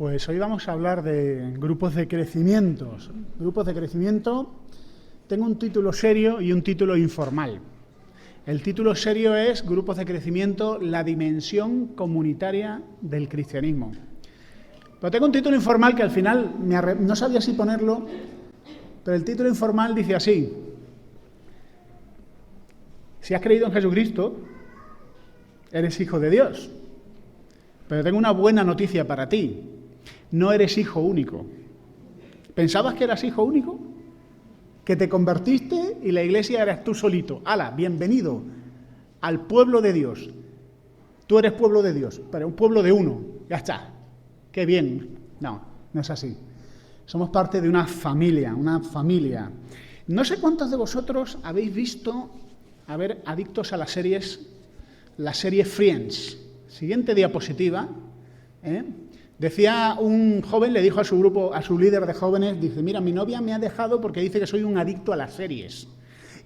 Pues hoy vamos a hablar de grupos de crecimiento. Grupos de crecimiento, tengo un título serio y un título informal. El título serio es Grupos de crecimiento, la dimensión comunitaria del cristianismo. Pero tengo un título informal que al final no sabía si ponerlo, pero el título informal dice así: si has creído en Jesucristo, eres hijo de Dios. Pero tengo una buena noticia para ti. No eres hijo único. ¿Pensabas que eras hijo único? Que te convertiste y la iglesia eras tú solito. ¡Hala! Bienvenido al pueblo de Dios. Tú eres pueblo de Dios, pero un pueblo de uno. Ya está. ¡Qué bien! No, no es así. Somos parte de una familia, No sé cuántos de vosotros habéis visto, adictos a la serie Friends. Siguiente diapositiva. Decía un joven, le dijo a su grupo, a su líder de jóvenes, dice: mira, mi novia me ha dejado porque dice que soy un adicto a las series.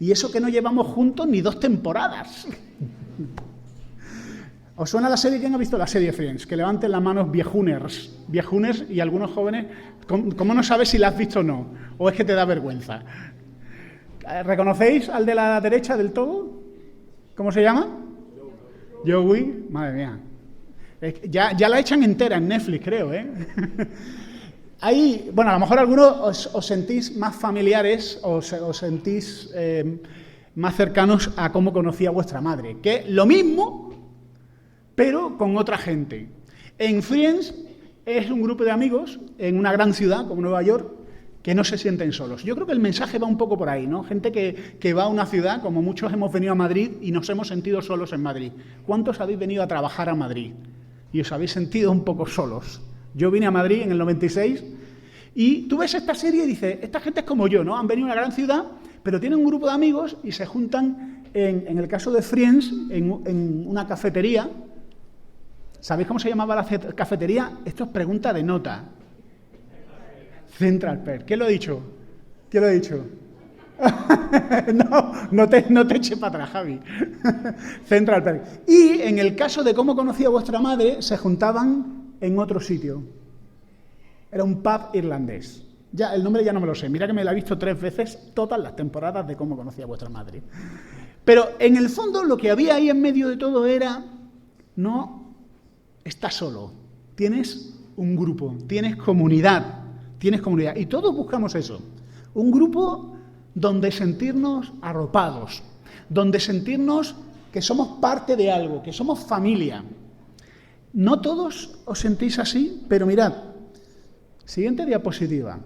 Y eso que no llevamos juntos ni 2 temporadas. ¿Os suena la serie? ¿Quién ha visto la serie Friends? Que levanten las manos viejuners y algunos jóvenes. ¿Cómo no sabes si la has visto o no? ¿O es que te da vergüenza? ¿Reconocéis al de la derecha del todo? ¿Cómo se llama? Joey. Madre mía. Ya la echan entera en Netflix, creo, Ahí, bueno, a lo mejor algunos os sentís más familiares, os sentís más cercanos a cómo conocía vuestra madre, que lo mismo, pero con otra gente. En Friends es un grupo de amigos en una gran ciudad como Nueva York que no se sienten solos. Yo creo que el mensaje va un poco por ahí, ¿no? Gente que va a una ciudad, como muchos hemos venido a Madrid y nos hemos sentido solos en Madrid. ¿Cuántos habéis venido a trabajar a Madrid y os habéis sentido un poco solos? Yo vine a Madrid en el 96 y tú ves esta serie y dices, esta gente es como yo, ¿no? Han venido a una gran ciudad, pero tienen un grupo de amigos y se juntan, en el caso de Friends, en una cafetería. ¿Sabéis cómo se llamaba la cafetería? Esto es pregunta de nota. Central Perk. ¿Qué lo he dicho? No te eche para atrás, Javi. Central Perk. Y en el caso de cómo conocía vuestra madre, se juntaban en otro sitio. Era un pub irlandés. Ya, el nombre ya no me lo sé. Mira que me la he visto 3 veces todas las temporadas de cómo conocía vuestra madre. Pero en el fondo lo que había ahí en medio de todo era: no estás solo. Tienes un grupo, tienes comunidad. Y todos buscamos eso. Un grupo donde sentirnos arropados, donde sentirnos que somos parte de algo, que somos familia. No todos os sentís así, pero mirad. Siguiente diapositiva.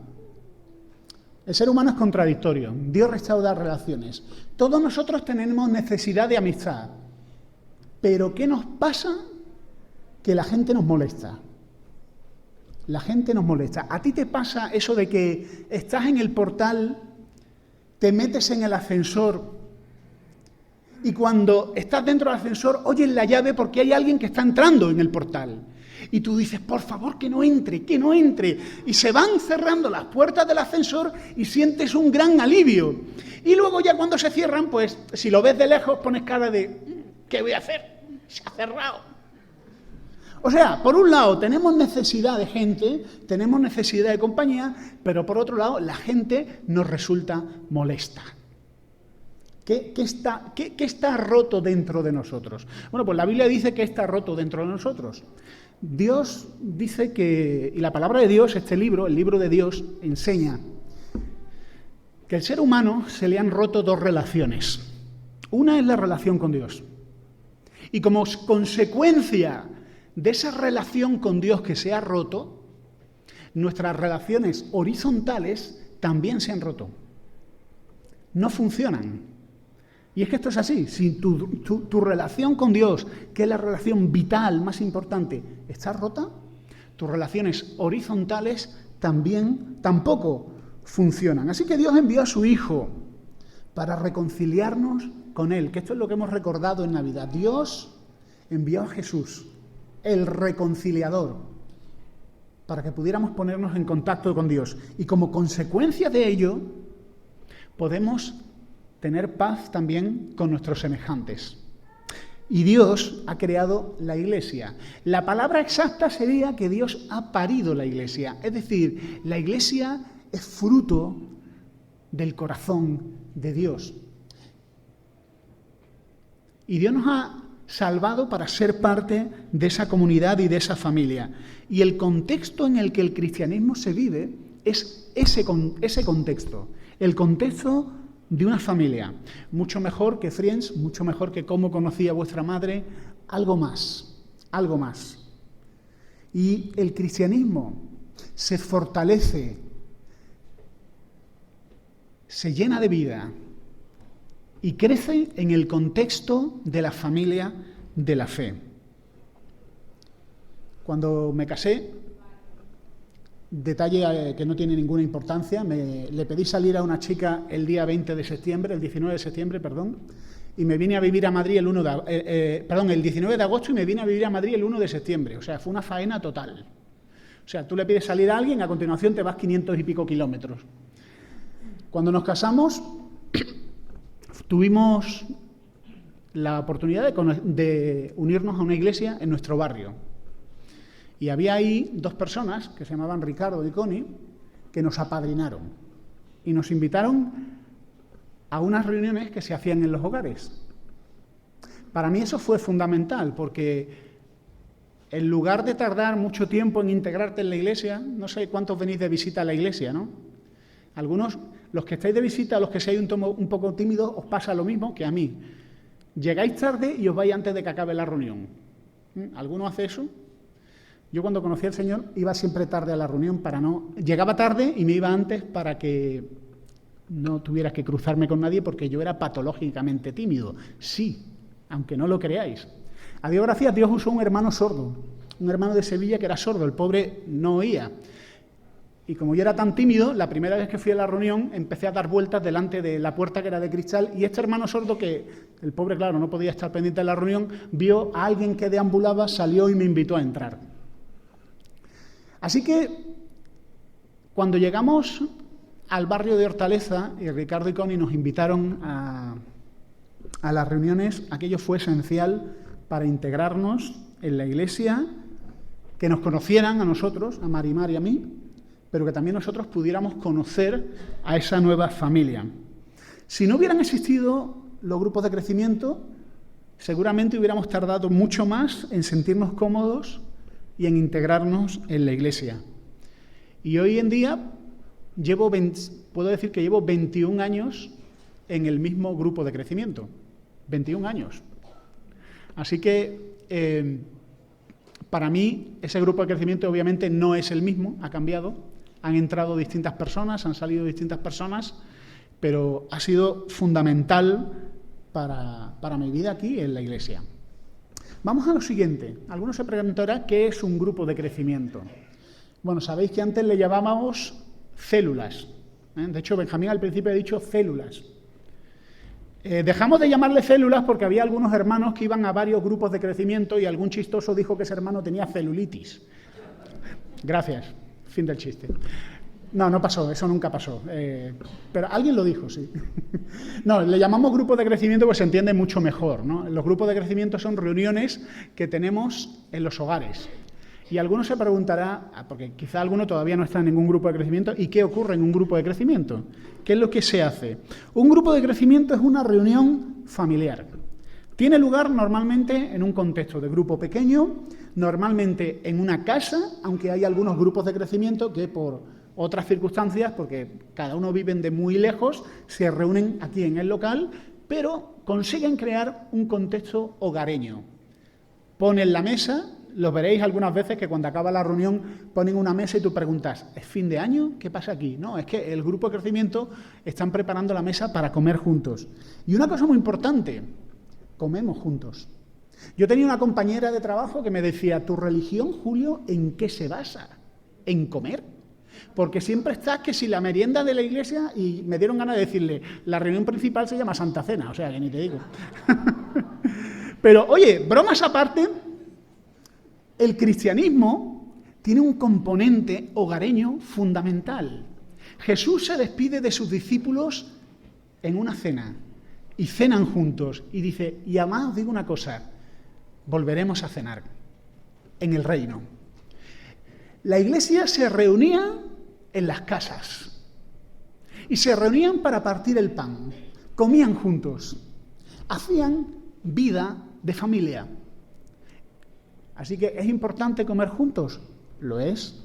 El ser humano es contradictorio. Dios restaura relaciones. Todos nosotros tenemos necesidad de amistad. Pero ¿qué nos pasa? Que la gente nos molesta. La gente nos molesta. ¿A ti te pasa eso de que estás en el portal, te metes en el ascensor y cuando estás dentro del ascensor oyes la llave porque hay alguien que está entrando en el portal? Y tú dices, por favor, que no entre. Y se van cerrando las puertas del ascensor y sientes un gran alivio. Y luego ya cuando se cierran, pues si lo ves de lejos pones cara de, ¿qué voy a hacer? Se ha cerrado. O sea, por un lado tenemos necesidad de gente, tenemos necesidad de compañía, pero por otro lado la gente nos resulta molesta. ¿Qué está roto dentro de nosotros? Bueno, pues la Biblia dice que está roto dentro de nosotros. Dios dice que, y la palabra de Dios, este libro, el libro de Dios, enseña que al ser humano se le han roto 2 relaciones. Una es la relación con Dios. Y como consecuencia de esa relación con Dios que se ha roto, nuestras relaciones horizontales también se han roto. No funcionan. Y es que esto es así. Si tu relación con Dios, que es la relación vital más importante, está rota, tus relaciones horizontales tampoco funcionan. Así que Dios envió a su Hijo para reconciliarnos con Él, que esto es lo que hemos recordado en Navidad. Dios envió a Jesús, el reconciliador, para que pudiéramos ponernos en contacto con Dios. Y como consecuencia de ello, podemos tener paz también con nuestros semejantes. Y Dios ha creado la Iglesia. La palabra exacta sería que Dios ha parido la Iglesia. Es decir, la Iglesia es fruto del corazón de Dios. Y Dios nos ha salvado para ser parte de esa comunidad y de esa familia. Y el contexto en el que el cristianismo se vive es ese contexto, el contexto de una familia. Mucho mejor que Friends, mucho mejor que Cómo conocí a vuestra madre, algo más, algo más. Y el cristianismo se fortalece, se llena de vida y crece en el contexto de la familia de la fe. Cuando me casé, detalle que no tiene ninguna importancia, le pedí salir a una chica el día 20 de septiembre, el 19 de septiembre, perdón, y me vine a vivir a Madrid el 19 de agosto y me vine a vivir a Madrid el 1 de septiembre. O sea, fue una faena total. O sea, tú le pides salir a alguien, a continuación te vas 500 y pico kilómetros. Cuando nos casamos, tuvimos la oportunidad de unirnos a una iglesia en nuestro barrio. Y había ahí dos personas, que se llamaban Ricardo y Connie, que nos apadrinaron. Y nos invitaron a unas reuniones que se hacían en los hogares. Para mí eso fue fundamental, porque en lugar de tardar mucho tiempo en integrarte en la iglesia, no sé cuántos venís de visita a la iglesia, ¿no? Algunos, los que estáis de visita, los que seáis un poco tímidos, os pasa lo mismo que a mí. Llegáis tarde y os vais antes de que acabe la reunión. ¿Alguno hace eso? Yo cuando conocí al Señor iba siempre tarde a la reunión llegaba tarde y me iba antes para que no tuviera que cruzarme con nadie porque yo era patológicamente tímido. Sí, aunque no lo creáis. A Dios gracias, Dios usó un hermano sordo, un hermano de Sevilla que era sordo, el pobre no oía. Y como yo era tan tímido, la primera vez que fui a la reunión empecé a dar vueltas delante de la puerta que era de cristal y este hermano sordo, que el pobre, claro, no podía estar pendiente de la reunión, vio a alguien que deambulaba, salió y me invitó a entrar. Así que, cuando llegamos al barrio de Hortaleza, y Ricardo y Connie nos invitaron a las reuniones, aquello fue esencial para integrarnos en la iglesia, que nos conocieran a nosotros, a Marimar y a mí, pero que también nosotros pudiéramos conocer a esa nueva familia. Si no hubieran existido los grupos de crecimiento, seguramente hubiéramos tardado mucho más en sentirnos cómodos y en integrarnos en la iglesia. Y hoy en día puedo decir que llevo 21 años en el mismo grupo de crecimiento. 21 años. Así que para mí ese grupo de crecimiento obviamente no es el mismo, ha cambiado. Han entrado distintas personas, han salido distintas personas, pero ha sido fundamental para mi vida aquí en la iglesia. Vamos a lo siguiente. Algunos se preguntarán qué es un grupo de crecimiento. Bueno, sabéis que antes le llamábamos células. De hecho, Benjamín al principio ha dicho células. Dejamos de llamarle células porque había algunos hermanos que iban a varios grupos de crecimiento y algún chistoso dijo que ese hermano tenía celulitis. Gracias. Fin del chiste. No pasó, eso nunca pasó. Pero alguien lo dijo, sí. No, le llamamos grupos de crecimiento porque se entiende mucho mejor, ¿no? Los grupos de crecimiento son reuniones que tenemos en los hogares. Y alguno se preguntará, porque quizá alguno todavía no está en ningún grupo de crecimiento, ¿y qué ocurre en un grupo de crecimiento? ¿Qué es lo que se hace? Un grupo de crecimiento es una reunión familiar. Tiene lugar normalmente en un contexto de grupo pequeño, normalmente en una casa, aunque hay algunos grupos de crecimiento que por otras circunstancias, porque cada uno vive de muy lejos, se reúnen aquí en el local, pero consiguen crear un contexto hogareño. Ponen la mesa, lo veréis algunas veces que cuando acaba la reunión ponen una mesa y tú preguntas, ¿es fin de año? ¿Qué pasa aquí? No, es que el grupo de crecimiento están preparando la mesa para comer juntos. Y una cosa muy importante, comemos juntos. Yo tenía una compañera de trabajo que me decía, ¿tu religión, Julio, en qué se basa? ¿En comer? Porque siempre estás que si la merienda de la iglesia, y me dieron ganas de decirle, la reunión principal se llama Santa Cena, o sea, que ni te digo. Pero, oye, bromas aparte, el cristianismo tiene un componente hogareño fundamental. Jesús se despide de sus discípulos en una cena, y cenan juntos, y dice, y además os digo una cosa, volveremos a cenar en el reino. La iglesia se reunía en las casas y se reunían para partir el pan, comían juntos, hacían vida de familia. Así que ¿es importante comer juntos? Lo es.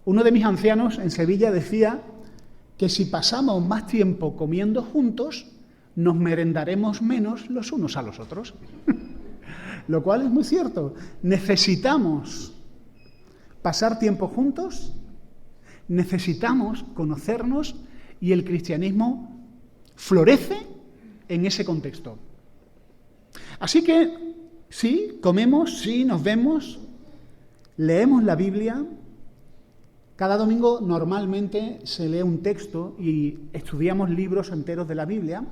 Uno de mis ancianos en Sevilla decía que si pasamos más tiempo comiendo juntos, nos merendaremos menos los unos a los otros. Lo cual es muy cierto. Necesitamos pasar tiempo juntos, necesitamos conocernos y el cristianismo florece en ese contexto. Así que sí, comemos, sí, nos vemos, leemos la Biblia. Cada domingo normalmente se lee un texto y estudiamos libros enteros de la Biblia.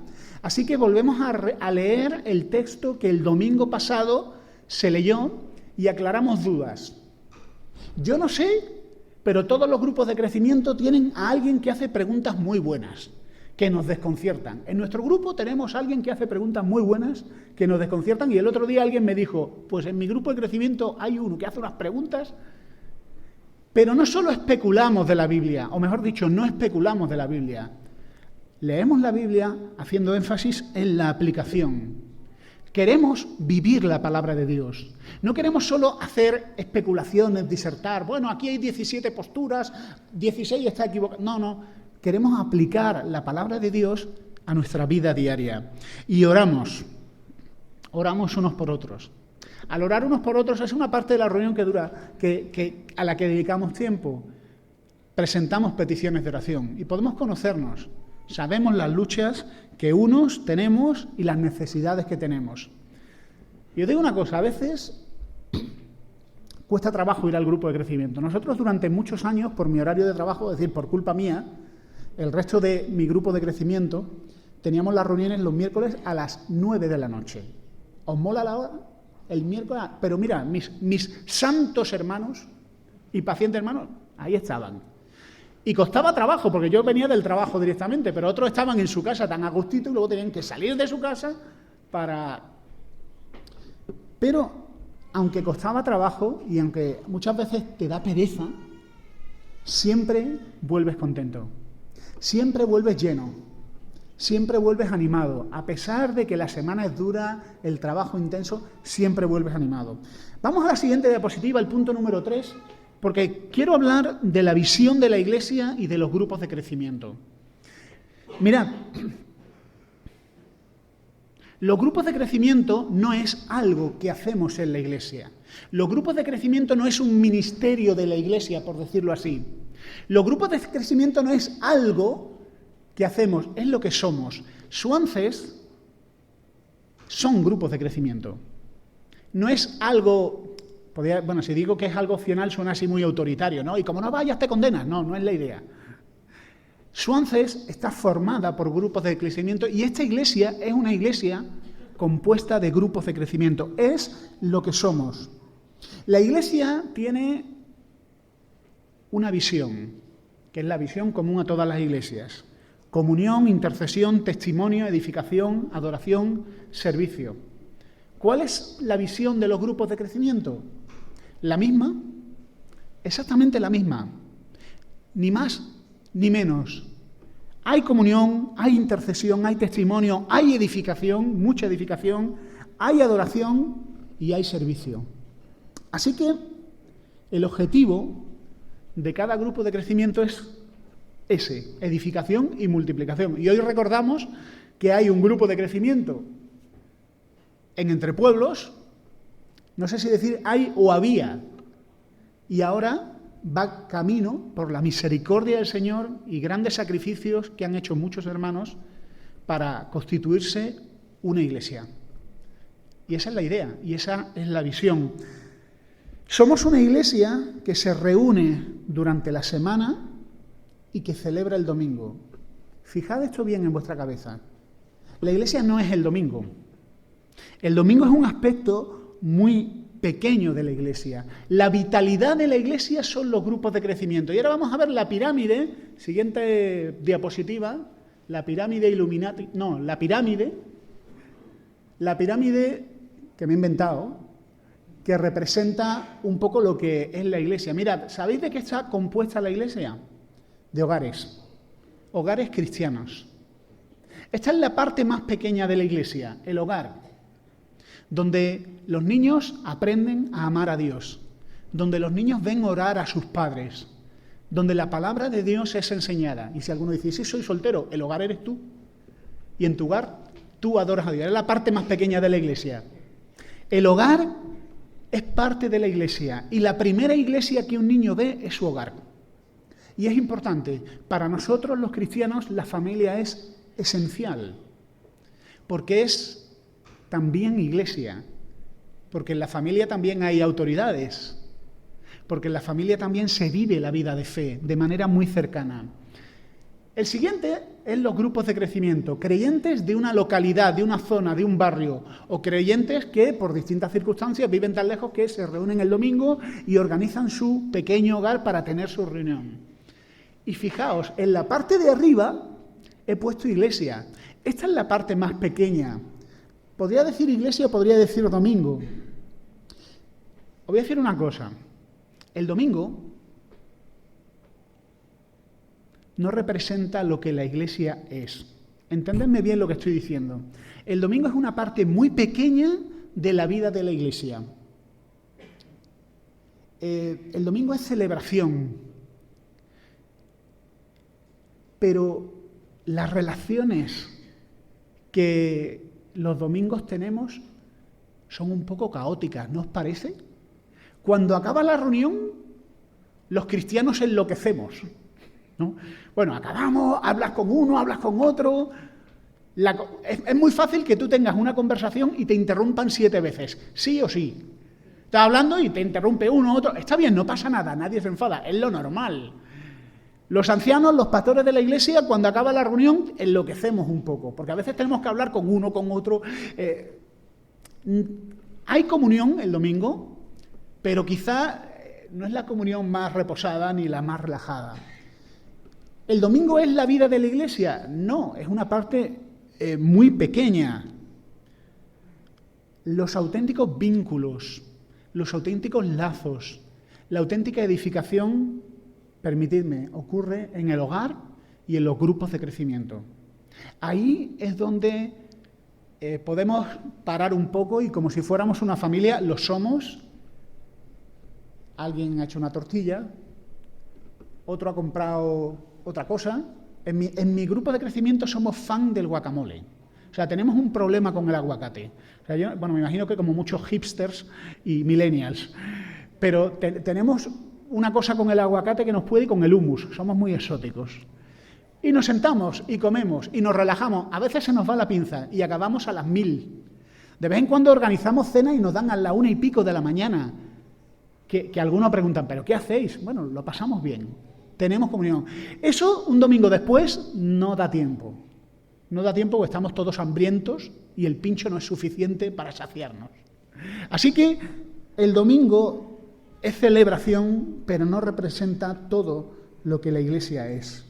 Así que volvemos a leer el texto que el domingo pasado se leyó y aclaramos dudas. Yo no sé, pero todos los grupos de crecimiento tienen a alguien que hace preguntas muy buenas, que nos desconciertan. En nuestro grupo tenemos a alguien que hace preguntas muy buenas, que nos desconciertan, y el otro día alguien me dijo, pues en mi grupo de crecimiento hay uno que hace unas preguntas. Pero no solo especulamos de la Biblia, o mejor dicho, no especulamos de la Biblia. Leemos la Biblia haciendo énfasis en la aplicación. Queremos vivir la palabra de Dios. No queremos solo hacer especulaciones, disertar. Bueno, aquí hay 17 posturas, 16 está equivocado. No. Queremos aplicar la palabra de Dios a nuestra vida diaria. Y oramos unos por otros. Al orar unos por otros es una parte de la reunión a la que dedicamos tiempo. Presentamos peticiones de oración y podemos conocernos. Sabemos las luchas que unos tenemos y las necesidades que tenemos. Y os digo una cosa, a veces cuesta trabajo ir al grupo de crecimiento. Nosotros durante muchos años, por mi horario de trabajo, es decir, por culpa mía, el resto de mi grupo de crecimiento, teníamos las reuniones los miércoles a las 9 de la noche. ¿Os mola la hora? El miércoles, pero mira, mis santos hermanos y pacientes hermanos, ahí estaban. Y costaba trabajo, porque yo venía del trabajo directamente, pero otros estaban en su casa tan a gustito y luego tenían que salir de su casa para... Pero, aunque costaba trabajo y aunque muchas veces te da pereza, siempre vuelves contento, siempre vuelves lleno. Siempre vuelves animado. A pesar de que la semana es dura, el trabajo intenso, siempre vuelves animado. Vamos a la siguiente diapositiva, el punto número 3, porque quiero hablar de la visión de la Iglesia y de los grupos de crecimiento. Mirad, los grupos de crecimiento no es algo que hacemos en la Iglesia. Los grupos de crecimiento no es un ministerio de la Iglesia, por decirlo así. Los grupos de crecimiento no es algo que hacemos, es lo que somos. Suances son grupos de crecimiento. No es algo, bueno, si digo que es algo opcional suena así muy autoritario, ¿no? Y como no vayas te condenas. No es la idea. Suances está formada por grupos de crecimiento y esta iglesia es una iglesia compuesta de grupos de crecimiento. Es lo que somos. La iglesia tiene una visión, que es la visión común a todas las iglesias. Comunión, intercesión, testimonio, edificación, adoración, servicio. ¿Cuál es la visión de los grupos de crecimiento? La misma, exactamente la misma. Ni más ni menos. Hay comunión, hay intercesión, hay testimonio, hay edificación, mucha edificación, hay adoración y hay servicio. Así que el objetivo de cada grupo de crecimiento es ese, edificación y multiplicación. Y hoy recordamos que hay un grupo de crecimiento en Entre Pueblos, no sé si decir hay o había, y ahora va camino por la misericordia del Señor y grandes sacrificios que han hecho muchos hermanos para constituirse una iglesia. Y esa es la idea, y esa es la visión. Somos una iglesia que se reúne durante la semana y que celebra el domingo. Fijad esto bien en vuestra cabeza. La iglesia no es el domingo. El domingo es un aspecto muy pequeño de la iglesia. La vitalidad de la iglesia son los grupos de crecimiento. Y ahora vamos a ver la pirámide, siguiente diapositiva, la pirámide Illuminati, no, la pirámide que me he inventado, que representa un poco lo que es la Iglesia. Mirad, ¿sabéis de qué está compuesta la Iglesia? De hogares. Hogares cristianos. Esta es la parte más pequeña de la Iglesia, el hogar, donde los niños aprenden a amar a Dios, donde los niños ven orar a sus padres, donde la palabra de Dios es enseñada. Y si alguno dice, sí, soy soltero, el hogar eres tú. Y en tu hogar tú adoras a Dios. Es la parte más pequeña de la Iglesia. El hogar es parte de la Iglesia. Y la primera iglesia que un niño ve es su hogar. Y es importante. Para nosotros los cristianos la familia es esencial. Porque es también iglesia. Porque en la familia también hay autoridades. Porque en la familia también se vive la vida de fe de manera muy cercana. El siguiente es los grupos de crecimiento, creyentes de una localidad, de una zona, de un barrio, o creyentes que por distintas circunstancias viven tan lejos que se reúnen el domingo y organizan su pequeño hogar para tener su reunión. Y fijaos, en la parte de arriba he puesto iglesia. Esta es la parte más pequeña. Podría decir iglesia o podría decir domingo. Os voy a decir una cosa. El domingo no representa lo que la Iglesia es. Entendedme bien lo que estoy diciendo. El domingo es una parte muy pequeña de la vida de la Iglesia. El domingo es celebración. Pero las relaciones que los domingos tenemos son un poco caóticas, ¿no os parece? Cuando acaba la reunión, los cristianos enloquecemos, ¿no? Bueno, acabamos, hablas con uno, hablas con otro. Es muy fácil que tú tengas una conversación y te interrumpan 7 veces, sí o sí. Estás hablando y te interrumpe uno, otro. Está bien, no pasa nada, nadie se enfada, es lo normal. Los ancianos, los pastores de la iglesia, cuando acaba la reunión, enloquecemos un poco, porque a veces tenemos que hablar con uno, con otro. Hay comunión el domingo, pero quizá no es la comunión más reposada ni la más relajada. ¿El domingo es la vida de la iglesia? No, es una parte muy pequeña. Los auténticos vínculos, los auténticos lazos, la auténtica edificación, permitidme, ocurre en el hogar y en los grupos de crecimiento. Ahí es donde podemos parar un poco y como si fuéramos una familia, lo somos. Alguien ha hecho una tortilla, otro ha comprado otra cosa. En mi grupo de crecimiento somos fan del guacamole. O sea, tenemos un problema con el aguacate. O sea, me imagino que como muchos hipsters y millennials. Pero tenemos una cosa con el aguacate que nos puede y con el hummus. Somos muy exóticos. Y nos sentamos y comemos y nos relajamos. A veces se nos va la pinza y acabamos a las 1000. De vez en cuando organizamos cena y nos dan a la 1:00 de la mañana. Que algunos preguntan, ¿pero qué hacéis? Bueno, lo pasamos bien. Tenemos comunión. Eso, un domingo después, no da tiempo. No da tiempo porque estamos todos hambrientos y el pincho no es suficiente para saciarnos. Así que el domingo es celebración, pero no representa todo lo que la iglesia es.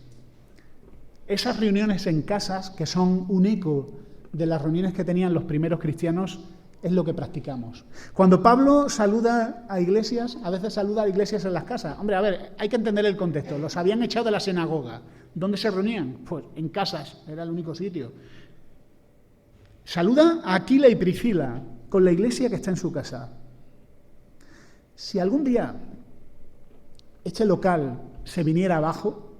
Esas reuniones en casas, que son un eco de las reuniones que tenían los primeros cristianos, es lo que practicamos. Cuando Pablo saluda a iglesias, a veces saluda a iglesias en las casas. Hombre, a ver, hay que entender el contexto. Los habían echado de la sinagoga. ¿Dónde se reunían? Pues en casas, era el único sitio. Saluda a Aquila y Priscila con la iglesia que está en su casa. Si algún día este local se viniera abajo,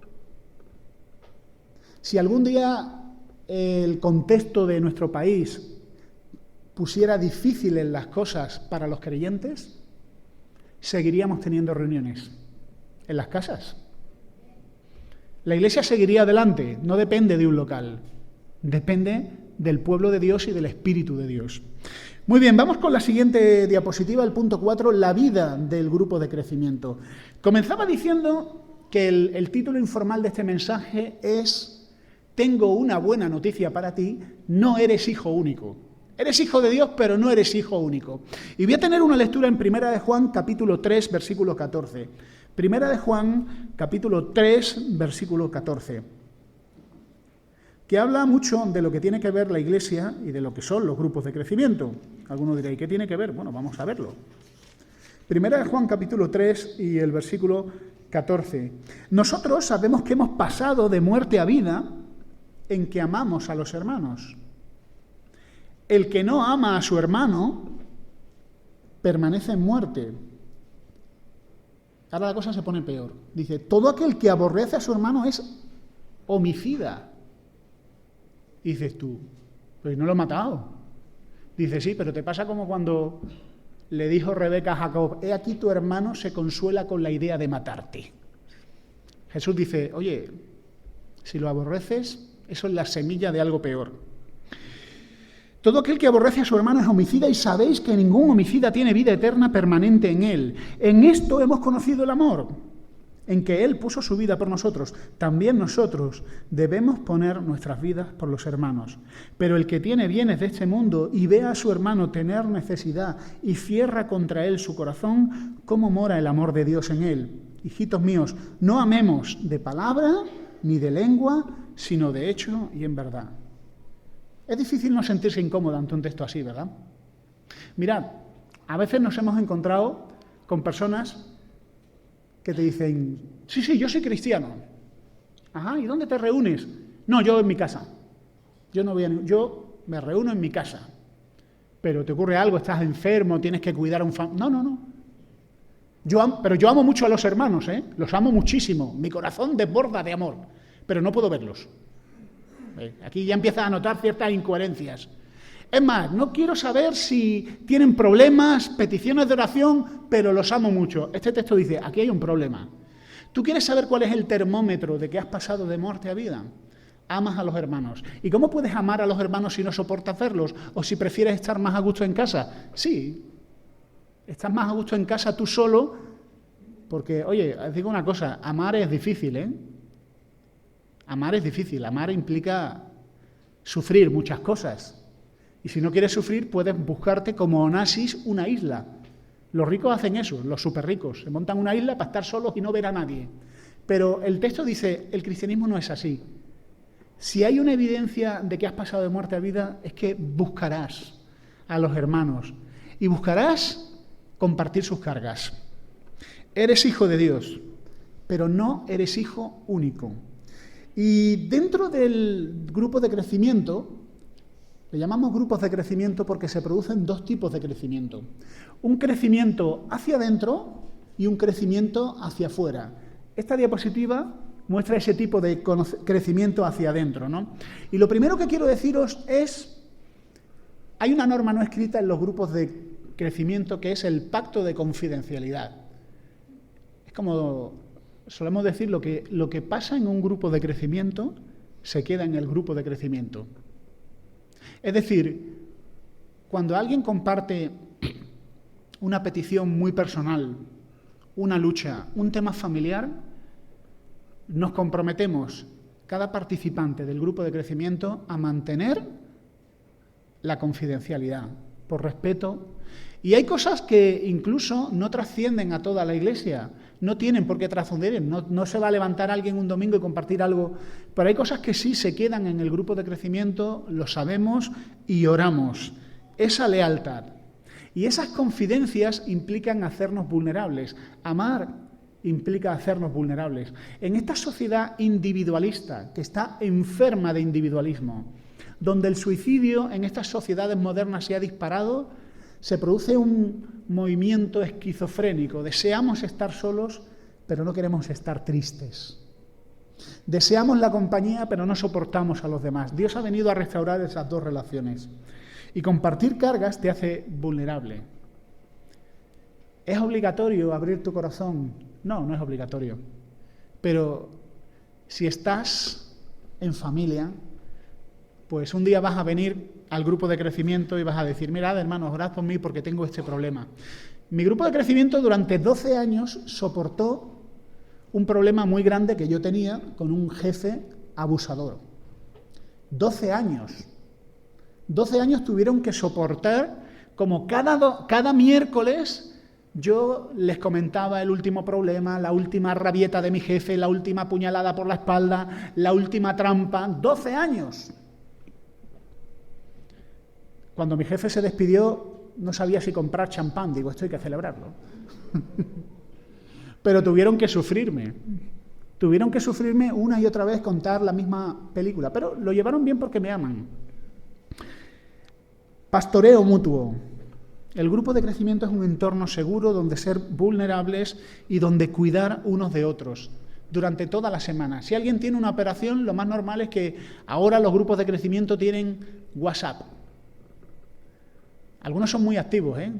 si algún día el contexto de nuestro país pusiera difíciles las cosas para los creyentes, seguiríamos teniendo reuniones en las casas. La iglesia seguiría adelante, no depende de un local, depende del pueblo de Dios y del Espíritu de Dios. Muy bien, vamos con la siguiente diapositiva, el punto 4, la vida del grupo de crecimiento. Comenzaba diciendo que el título informal de este mensaje es: tengo una buena noticia para ti, no eres hijo único. Eres hijo de Dios, pero no eres hijo único. Y voy a tener una lectura en 1 de Juan, capítulo 3, versículo 14. 1 de Juan, capítulo 3, versículo 14. Que habla mucho de lo que tiene que ver la iglesia y de lo que son los grupos de crecimiento. Algunos diréis, ¿qué tiene que ver? Bueno, vamos a verlo. Primera de Juan capítulo 3 y el versículo 14. Nosotros sabemos que hemos pasado de muerte a vida en que amamos a los hermanos. El que no ama a su hermano permanece en muerte. Ahora la cosa se pone peor. Dice, todo aquel que aborrece a su hermano es homicida. Y dices tú, pues no lo he matado. Dice, sí, pero te pasa como cuando le dijo Rebeca a Jacob, he aquí tu hermano se consuela con la idea de matarte. Jesús dice, oye, si lo aborreces, eso es la semilla de algo peor. Todo aquel que aborrece a su hermano es homicida y sabéis que ningún homicida tiene vida eterna permanente en él. En esto hemos conocido el amor, en que Él puso su vida por nosotros. También nosotros debemos poner nuestras vidas por los hermanos. Pero el que tiene bienes de este mundo y ve a su hermano tener necesidad y cierra contra él su corazón, ¿cómo mora el amor de Dios en él? Hijitos míos, no amemos de palabra ni de lengua, sino de hecho y en verdad. Es difícil no sentirse incómodo ante un texto así, ¿verdad? Mirad, a veces nos hemos encontrado con personas que te dicen, sí, yo soy cristiano. Ajá, ¿y dónde te reúnes? No, yo en mi casa. Yo me reúno en mi casa. Pero te ocurre algo, estás enfermo, tienes que cuidar a un familiar. No. Pero yo amo mucho a los hermanos, los amo muchísimo. Mi corazón desborda de amor, pero no puedo verlos. Aquí ya empiezas a notar ciertas incoherencias. Es más, no quiero saber si tienen problemas, peticiones de oración, pero los amo mucho. Este texto dice, aquí hay un problema. ¿Tú quieres saber cuál es el termómetro de que has pasado de muerte a vida? Amas a los hermanos. ¿Y cómo puedes amar a los hermanos si no soportas verlos? ¿O si prefieres estar más a gusto en casa? Sí, estás más a gusto en casa tú solo, porque, oye, os digo una cosa, amar es difícil, ¿eh? Amar es difícil, amar implica sufrir muchas cosas. Y si no quieres sufrir, puedes buscarte como Onassis una isla. Los ricos hacen eso, los súper ricos. Se montan una isla para estar solos y no ver a nadie. Pero el texto dice, el cristianismo no es así. Si hay una evidencia de que has pasado de muerte a vida, es que buscarás a los hermanos y buscarás compartir sus cargas. Eres hijo de Dios, pero no eres hijo único. Y dentro del grupo de crecimiento, le llamamos grupos de crecimiento porque se producen dos tipos de crecimiento. Un crecimiento hacia adentro y un crecimiento hacia afuera. Esta diapositiva muestra ese tipo de crecimiento hacia adentro, ¿no? Y lo primero que quiero deciros es, hay una norma no escrita en los grupos de crecimiento que es el pacto de confidencialidad. Es como solemos decir, lo que pasa en un grupo de crecimiento se queda en el grupo de crecimiento. Es decir, cuando alguien comparte una petición muy personal, una lucha, un tema familiar, nos comprometemos, cada participante del grupo de crecimiento, a mantener la confidencialidad, por respeto. Y hay cosas que incluso no trascienden a toda la Iglesia, no tienen por qué trascender, no se va a levantar alguien un domingo y compartir algo, pero hay cosas que sí se quedan en el grupo de crecimiento, lo sabemos y oramos. Esa lealtad. Y esas confidencias implican hacernos vulnerables. Amar implica hacernos vulnerables. En esta sociedad individualista, que está enferma de individualismo, donde el suicidio en estas sociedades modernas se ha disparado, se produce un movimiento esquizofrénico. Deseamos estar solos, pero no queremos estar tristes. Deseamos la compañía, pero no soportamos a los demás. Dios ha venido a restaurar esas dos relaciones. Y compartir cargas te hace vulnerable. ¿Es obligatorio abrir tu corazón? No, no es obligatorio. Pero si estás en familia, pues un día vas a venir al grupo de crecimiento y vas a decir, mirad, hermanos, orad por mí porque tengo este problema. Mi grupo de crecimiento durante 12 años soportó un problema muy grande que yo tenía con un jefe abusador. 12 años. 12 años tuvieron que soportar, como cada miércoles yo les comentaba el último problema, la última rabieta de mi jefe, la última puñalada por la espalda, la última trampa. 12 años. Cuando mi jefe se despidió, no sabía si comprar champán. Digo, esto hay que celebrarlo. Pero tuvieron que sufrirme. Tuvieron que sufrirme una y otra vez contar la misma película. Pero lo llevaron bien porque me aman. Pastoreo mutuo. El grupo de crecimiento es un entorno seguro donde ser vulnerables y donde cuidar unos de otros durante toda la semana. Si alguien tiene una operación, lo más normal es que ahora los grupos de crecimiento tienen WhatsApp. Algunos son muy activos, ¿eh?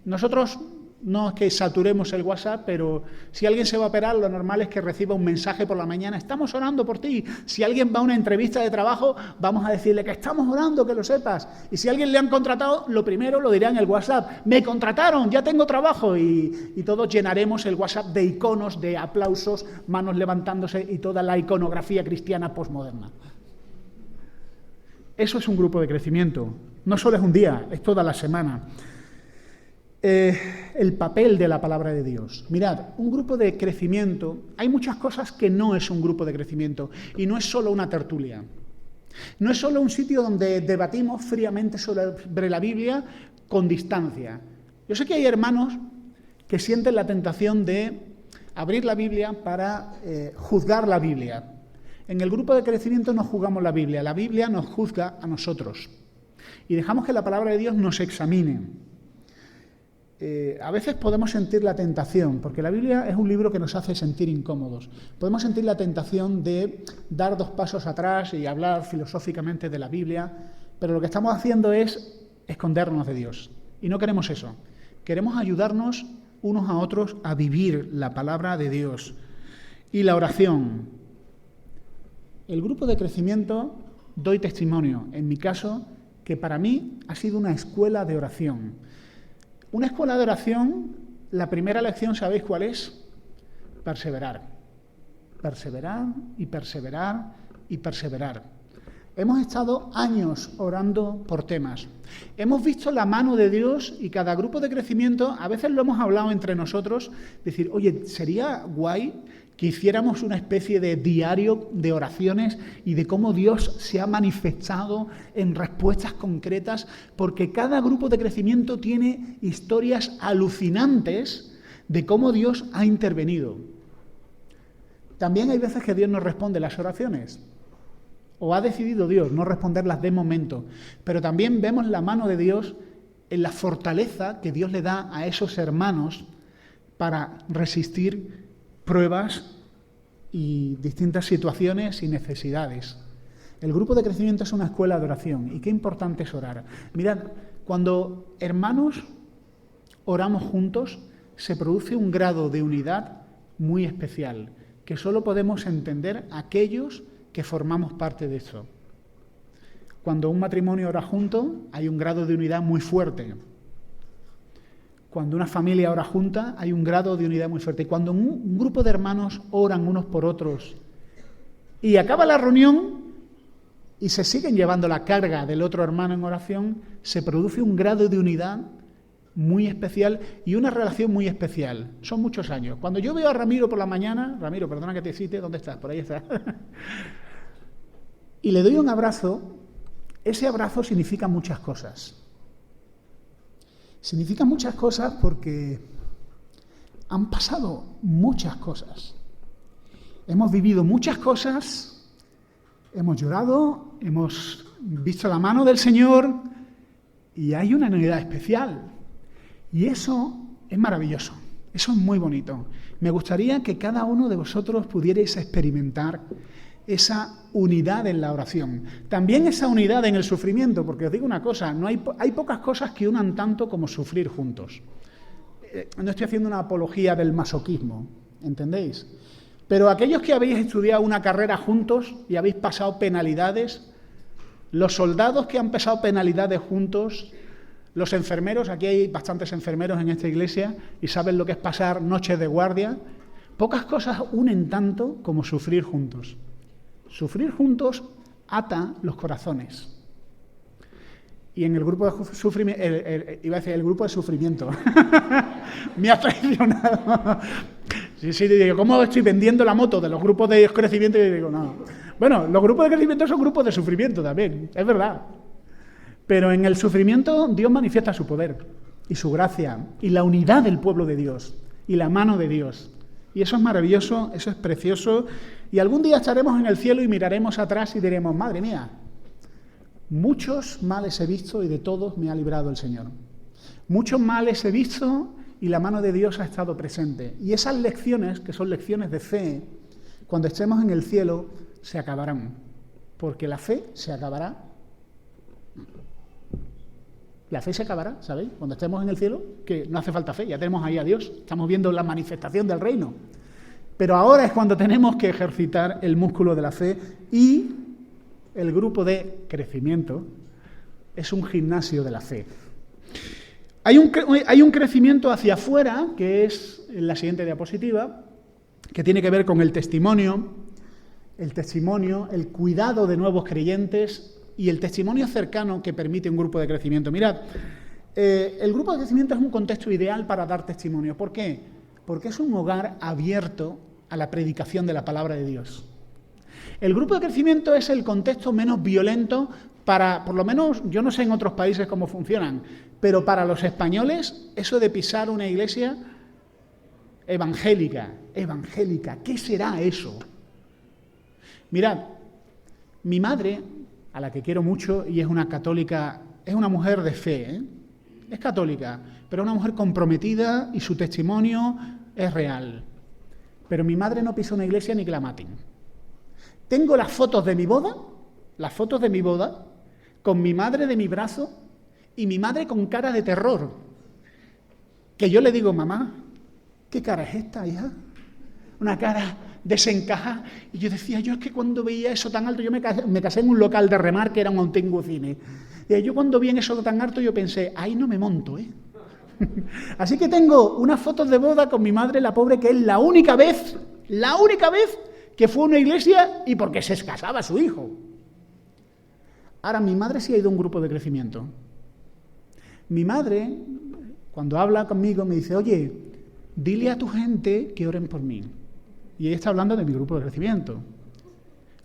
Nosotros no es que saturemos el WhatsApp, pero si alguien se va a operar, lo normal es que reciba un mensaje por la mañana, estamos orando por ti. Si alguien va a una entrevista de trabajo, vamos a decirle que estamos orando, que lo sepas. Y si a alguien le han contratado, lo primero lo dirá en el WhatsApp, me contrataron, ya tengo trabajo. Y todos llenaremos el WhatsApp de iconos, de aplausos, manos levantándose y toda la iconografía cristiana posmoderna. Eso es un grupo de crecimiento. No solo es un día, es toda la semana. El papel de la palabra de Dios. Mirad, un grupo de crecimiento, hay muchas cosas que no es un grupo de crecimiento y no es solo una tertulia. No es solo un sitio donde debatimos fríamente sobre la Biblia con distancia. Yo sé que hay hermanos que sienten la tentación de abrir la Biblia para juzgar la Biblia. En el grupo de crecimiento no juzgamos la Biblia nos juzga a nosotros. Y dejamos que la palabra de Dios nos examine. A veces podemos sentir la tentación, porque la Biblia es un libro que nos hace sentir incómodos. Podemos sentir la tentación de dar 2 pasos atrás y hablar filosóficamente de la Biblia, pero lo que estamos haciendo es escondernos de Dios. Y no queremos eso. Queremos ayudarnos unos a otros a vivir la palabra de Dios. Y la oración. El grupo de crecimiento, doy testimonio, en mi caso, que para mí ha sido una escuela de oración. Una escuela de oración, la primera lección, ¿sabéis cuál es? Perseverar. Perseverar y perseverar y perseverar. Hemos estado años orando por temas. Hemos visto la mano de Dios y cada grupo de crecimiento, a veces lo hemos hablado entre nosotros, decir, oye, sería guay que hiciéramos una especie de diario de oraciones y de cómo Dios se ha manifestado en respuestas concretas, porque cada grupo de crecimiento tiene historias alucinantes de cómo Dios ha intervenido. También hay veces que Dios no responde las oraciones, o ha decidido Dios no responderlas de momento, pero también vemos la mano de Dios en la fortaleza que Dios le da a esos hermanos para resistir pruebas y distintas situaciones y necesidades. El grupo de crecimiento es una escuela de oración. ¿Y qué importante es orar? Mirad, cuando hermanos oramos juntos, se produce un grado de unidad muy especial, que solo podemos entender aquellos que formamos parte de eso. Cuando un matrimonio ora junto, hay un grado de unidad muy fuerte. Cuando una familia ora junta, hay un grado de unidad muy fuerte. Y cuando un grupo de hermanos oran unos por otros y acaba la reunión y se siguen llevando la carga del otro hermano en oración, se produce un grado de unidad muy especial y una relación muy especial. Son muchos años. Cuando yo veo a Ramiro por la mañana, Ramiro, perdona que te cite, ¿dónde estás? Por ahí estás. Y le doy un abrazo, ese abrazo significa muchas cosas. Significa muchas cosas porque han pasado muchas cosas. Hemos vivido muchas cosas, hemos llorado, hemos visto la mano del Señor y hay una unidad especial. Y eso es maravilloso, eso es muy bonito. Me gustaría que cada uno de vosotros pudierais experimentar esa unidad en la oración. También esa unidad en el sufrimiento, porque os digo una cosa, hay pocas cosas que unan tanto como sufrir juntos. No estoy haciendo una apología del masoquismo, ¿entendéis? Pero aquellos que habéis estudiado una carrera juntos y habéis pasado penalidades, los soldados que han pasado penalidades juntos, los enfermeros, aquí hay bastantes enfermeros en esta iglesia y saben lo que es pasar noches de guardia, pocas cosas unen tanto como sufrir juntos. Sufrir juntos ata los corazones. Y en el grupo de sufrimiento, iba a decir el grupo de sufrimiento, me ha traicionado. Sí, digo, ¿cómo estoy vendiendo la moto de los grupos de crecimiento? Y digo, no. Bueno, los grupos de crecimiento son grupos de sufrimiento también, es verdad. Pero en el sufrimiento Dios manifiesta su poder. y su gracia y la unidad del pueblo de Dios y la mano de Dios. Y eso es maravilloso, eso es precioso. Y algún día estaremos en el cielo y miraremos atrás y diremos, madre mía, muchos males he visto y de todos me ha librado el Señor. Muchos males he visto y la mano de Dios ha estado presente. Y esas lecciones, que son lecciones de fe, cuando estemos en el cielo, se acabarán. Porque la fe se acabará. La fe se acabará, ¿sabéis? Cuando estemos en el cielo, que no hace falta fe, ya tenemos ahí a Dios. Estamos viendo la manifestación del reino. Pero ahora es cuando tenemos que ejercitar el músculo de la fe y el grupo de crecimiento es un gimnasio de la fe. Hay un crecimiento hacia afuera, que es la siguiente diapositiva, que tiene que ver con el testimonio, el cuidado de nuevos creyentes y el testimonio cercano que permite un grupo de crecimiento. Mirad, el grupo de crecimiento es un contexto ideal para dar testimonio. ¿Por qué? Porque es un hogar abierto a la predicación de la palabra de Dios. El grupo de crecimiento es el contexto menos violento para, por lo menos, yo no sé en otros países cómo funcionan, pero para los españoles, eso de pisar una iglesia evangélica, ¿qué será eso? Mirad, mi madre, a la que quiero mucho y es una católica, es una mujer de fe, ¿eh? Es católica, pero es una mujer comprometida y su testimonio es real. Pero mi madre no pisó una iglesia ni que la maten. Tengo las fotos de mi boda, con mi madre de mi brazo y mi madre con cara de terror. Que yo le digo, mamá, ¿qué cara es esta, hija? Una cara desencajada. Y yo decía, yo es que cuando veía eso tan alto, yo me casé en un local de remar que era un antiguo cine. Y yo cuando vi en eso tan alto, yo pensé, ahí no me monto, ¿eh? Así que tengo unas fotos de boda con mi madre, la pobre, que es la única vez que fue a una iglesia y porque se casaba su hijo. Ahora, mi madre sí ha ido a un grupo de crecimiento. Mi madre, cuando habla conmigo, me dice, oye, dile a tu gente que oren por mí. Y ella está hablando de mi grupo de crecimiento.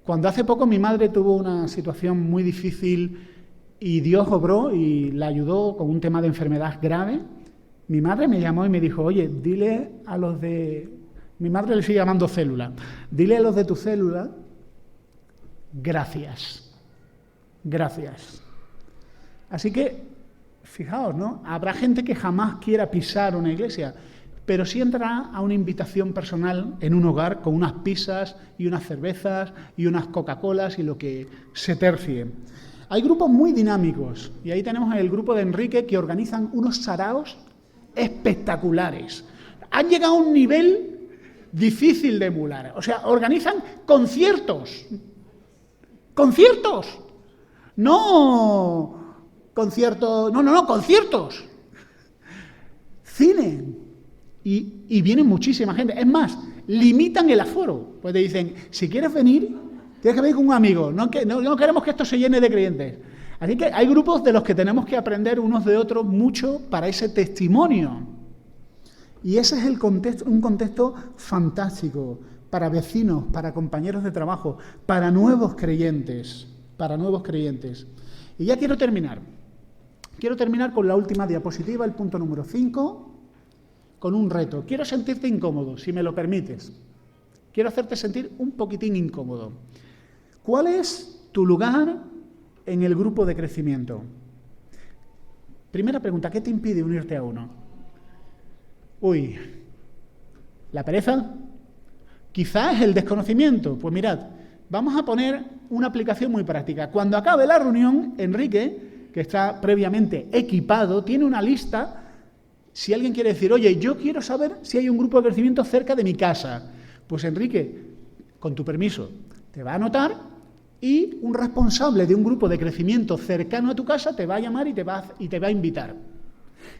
Cuando hace poco mi madre tuvo una situación muy difícil y Dios obró y la ayudó con un tema de enfermedad grave, mi madre me llamó y me dijo, oye, dile a los de... Mi madre le sigue llamando célula. Dile a los de tu célula, gracias. Gracias. Así que, fijaos, ¿no? Habrá gente que jamás quiera pisar una iglesia, pero sí entrará a una invitación personal en un hogar con unas pizzas y unas cervezas y unas Coca-Colas y lo que se tercie. Hay grupos muy dinámicos y ahí tenemos el grupo de Enrique que organizan unos saraos espectaculares. Han llegado a un nivel difícil de emular. O sea, organizan conciertos. ¡Conciertos! No conciertos, no, conciertos. Cine. Y viene muchísima gente. Es más, limitan el aforo. Pues te dicen, si quieres venir, tienes que venir con un amigo. No queremos que esto se llene de creyentes. Así que hay grupos de los que tenemos que aprender unos de otros mucho para ese testimonio. Y ese es un contexto fantástico para vecinos, para compañeros de trabajo, para nuevos creyentes. Y ya quiero terminar. Quiero terminar con la última diapositiva, el punto número 5, con un reto. Quiero sentirte incómodo, si me lo permites. Quiero hacerte sentir un poquitín incómodo. ¿Cuál es tu lugar en el grupo de crecimiento? Primera pregunta, ¿qué te impide unirte a uno? Uy, ¿la pereza? Quizás el desconocimiento. Pues mirad, vamos a poner una aplicación muy práctica. Cuando acabe la reunión, Enrique, que está previamente equipado, tiene una lista. Si alguien quiere decir, oye, yo quiero saber si hay un grupo de crecimiento cerca de mi casa, pues Enrique, con tu permiso, te va a anotar y un responsable de un grupo de crecimiento cercano a tu casa te va a llamar y te va a invitar.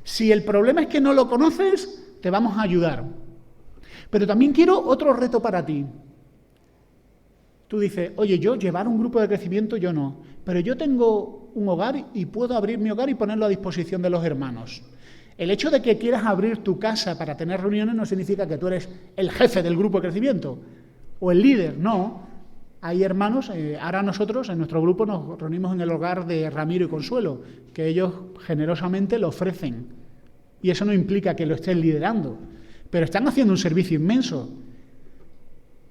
Si el problema es que no lo conoces, te vamos a ayudar. Pero también quiero otro reto para ti. Tú dices, oye, yo llevar un grupo de crecimiento, yo no. Pero yo tengo un hogar y puedo abrir mi hogar y ponerlo a disposición de los hermanos. El hecho de que quieras abrir tu casa para tener reuniones no significa que tú eres el jefe del grupo de crecimiento o el líder, no. Hay hermanos, ahora nosotros en nuestro grupo nos reunimos en el hogar de Ramiro y Consuelo, que ellos generosamente lo ofrecen Y eso no implica que lo estés liderando, pero están haciendo un servicio inmenso.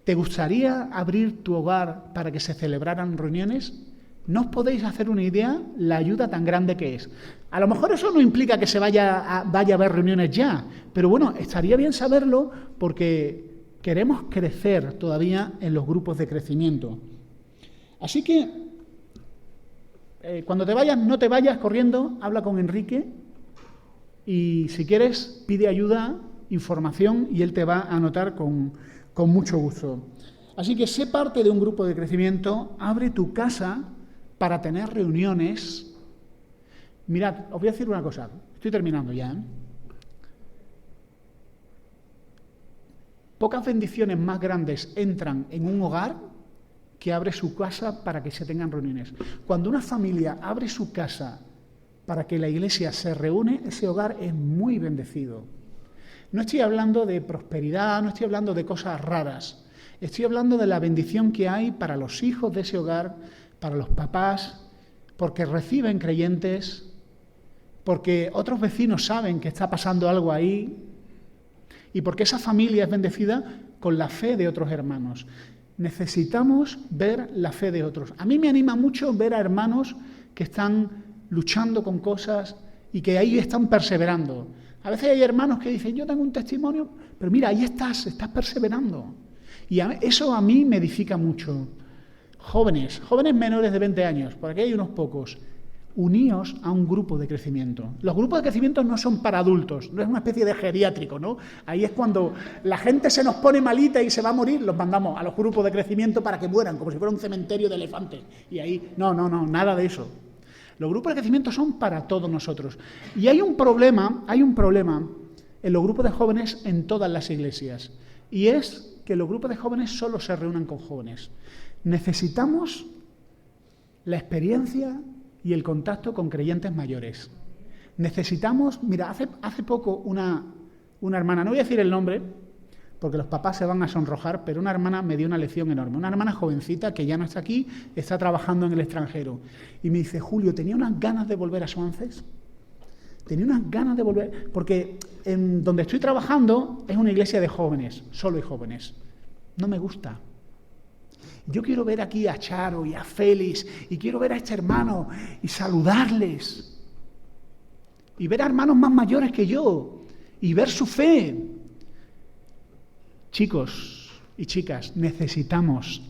¿Te gustaría abrir tu hogar para que se celebraran reuniones? No os podéis hacer una idea la ayuda tan grande que es. A lo mejor eso no implica que vaya a haber reuniones ya, pero bueno, estaría bien saberlo porque queremos crecer todavía en los grupos de crecimiento. Así que, cuando te vayas, no te vayas corriendo, habla con Enrique y si quieres, pide ayuda, información y él te va a anotar con mucho gusto. Así que sé parte de un grupo de crecimiento, abre tu casa para tener reuniones. Mirad, os voy a decir una cosa, estoy terminando ya, ¿eh? Pocas bendiciones más grandes entran en un hogar que abre su casa para que se tengan reuniones. Cuando una familia abre su casa para que la iglesia se reúne, ese hogar es muy bendecido. No estoy hablando de prosperidad, no estoy hablando de cosas raras. Estoy hablando de la bendición que hay para los hijos de ese hogar, para los papás, porque reciben creyentes, porque otros vecinos saben que está pasando algo ahí y porque esa familia es bendecida con la fe de otros hermanos. Necesitamos ver la fe de otros. A mí me anima mucho ver a hermanos que están luchando con cosas y que ahí están perseverando. A veces hay hermanos que dicen, yo tengo un testimonio, pero mira, ahí estás perseverando. Y eso a mí me edifica mucho. Jóvenes menores de 20 años, por aquí hay unos pocos, uníos a un grupo de crecimiento. Los grupos de crecimiento no son para adultos, no es una especie de geriátrico, ¿no? Ahí es cuando la gente se nos pone malita y se va a morir, los mandamos a los grupos de crecimiento para que mueran, como si fuera un cementerio de elefantes. Y ahí, no, nada de eso. Los grupos de crecimiento son para todos nosotros. Y hay un problema en los grupos de jóvenes en todas las iglesias. Y es que los grupos de jóvenes solo se reúnan con jóvenes. Necesitamos la experiencia y el contacto con creyentes mayores. Necesitamos, mira, hace poco una hermana, no voy a decir el nombre, porque los papás se van a sonrojar, pero una hermana me dio una lección enorme. Una hermana jovencita que ya no está aquí, está trabajando en el extranjero. Y me dice, Julio, tenía unas ganas de volver a Swances. Tenía unas ganas de volver, porque en donde estoy trabajando es una iglesia de jóvenes, solo hay jóvenes. No me gusta. Yo quiero ver aquí a Charo y a Félix, y quiero ver a este hermano y saludarles. Y ver a hermanos más mayores que yo, y ver su fe. Chicos y chicas, necesitamos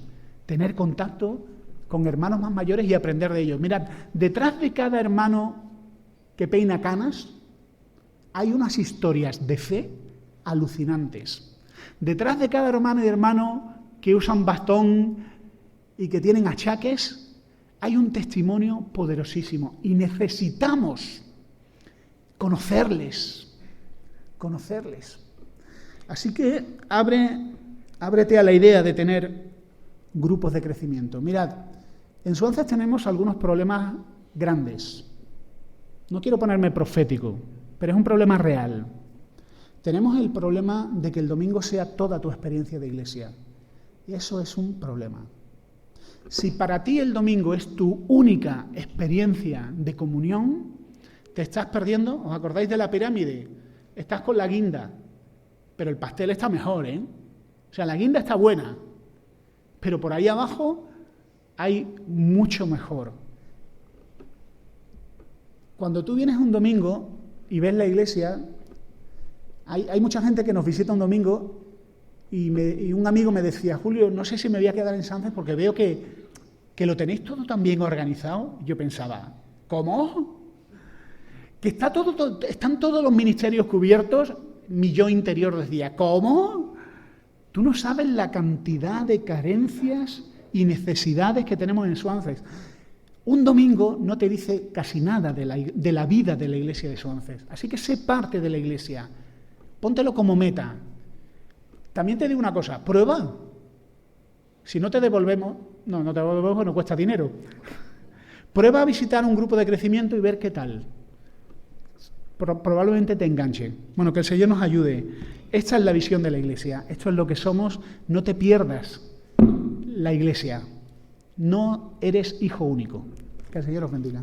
tener contacto con hermanos más mayores y aprender de ellos. Mirad, detrás de cada hermano que peina canas, hay unas historias de fe alucinantes. Detrás de cada hermano y hermano que usan bastón y que tienen achaques, hay un testimonio poderosísimo y necesitamos conocerles. Así que ábrete a la idea de tener grupos de crecimiento. Mirad, en Swances tenemos algunos problemas grandes. No quiero ponerme profético, pero es un problema real. Tenemos el problema de que el domingo sea toda tu experiencia de iglesia. Y eso es un problema. Si para ti el domingo es tu única experiencia de comunión, te estás perdiendo. ¿Os acordáis de la pirámide? Estás con la guinda, pero el pastel está mejor, ¿eh? O sea, la guinda está buena, pero por ahí abajo hay mucho mejor. Cuando tú vienes un domingo y ves la iglesia, hay mucha gente que nos visita un domingo y un amigo me decía, Julio, no sé si me voy a quedar en Swances porque veo que lo tenéis todo tan bien organizado. Yo pensaba, ¿cómo? Que están todos los ministerios cubiertos. Mi yo interior decía, ¿cómo? Tú no sabes la cantidad de carencias y necesidades que tenemos en Swances. Un domingo no te dice casi nada de la vida de la iglesia de Swances. Así que sé parte de la iglesia. Póntelo como meta. También te digo una cosa, prueba. Si no te devolvemos, no te devolvemos, no cuesta dinero. Prueba a visitar un grupo de crecimiento y ver qué tal. Probablemente te enganche. Bueno, que el Señor nos ayude. Esta es la visión de la iglesia. Esto es lo que somos. No te pierdas la iglesia. No eres hijo único. Que el Señor os bendiga.